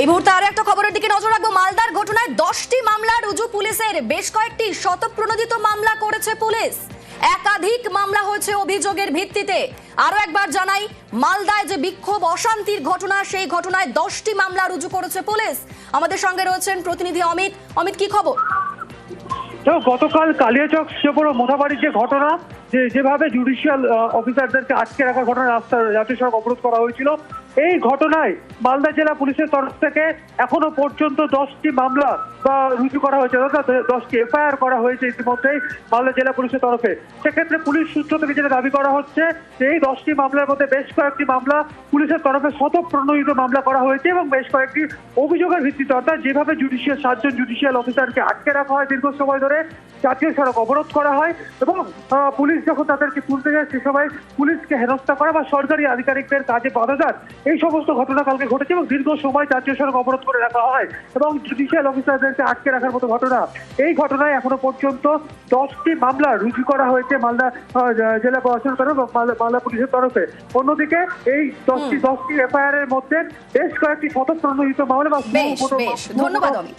এই মুহূর্তে আরো একটা খবরের দিকে নজর রাখবো। মালদার ঘটনায় 10টি মামলা রুজু পুলিশের, বেশ কয়েকটি শতপ্রণোদিত মামলা করেছে পুলিশ। একাধিক মামলা হয়েছে অভিযোগের ভিত্তিতে। আরো একবার জানাই, মালদায় যে বিক্ষোভ অশান্তির ঘটনা, সেই ঘটনায় 10টি মামলা রুজু করেছে পুলিশ। আমাদের সঙ্গে রয়েছেন প্রতিনিধি অমিত। অমিত, কি খবর? গতকাল কালিয়াচক শিবপুর মোথাবাড়ির যে ঘটনা, যেভাবে জুডিশিয়াল অফিসারদেরকে আটকে রাখার ঘটনা, রাস্তার জাতীয় সড়ক অবরোধ করা হয়েছিল, এই ঘটনায় মালদা জেলা পুলিশের তরফ থেকে এখনো পর্যন্ত 10টি মামলা রুজু করা হয়েছে, অর্থাৎ 10টি এফআইআর করা হয়েছে ইতিমধ্যেই মালদা জেলা পুলিশের তরফে। সেক্ষেত্রে পুলিশ সূত্র থেকে যেটা দাবি করা হচ্ছে যে এই 10টি মামলার মধ্যে বেশ কয়েকটি মামলা পুলিশের তরফে শতপ্রণোদিত মামলা করা হয়েছে এবং বেশ কয়েকটি অভিযোগের ভিত্তিতে, অর্থাৎ যেভাবে 7জন জুডিশিয়াল অফিসারকে আটকে রাখা হয় দীর্ঘ সময় ধরে, জাতীয় সড়ক অবরোধ করা হয় এবং পুলিশ যখন তাদেরকে তুলতে যায় সে সময় পুলিশকে হেনস্থা করা বা সরকারি আধিকারিকদের কাজে বাধাদান, এই সমস্ত ঘটনা কালকে ঘটেছে এবং দীর্ঘ সময় জাতীয় সড়ক অবরোধ করে রাখা হয় এবং জুডিশিয়াল অফিসারদেরকে আটকে রাখার মতো ঘটনা। এই ঘটনায় এখনো পর্যন্ত 10টি মামলা রুজু করা হয়েছে মালদা জেলা প্রশাসনের তরফে এবং মালদা পুলিশের তরফে। অন্যদিকে এই 10টি এফআইআর এর মধ্যে বেশ কয়েকটি শতপ্রণোদিত মামলা বা বেশ, ধন্যবাদ অমিত।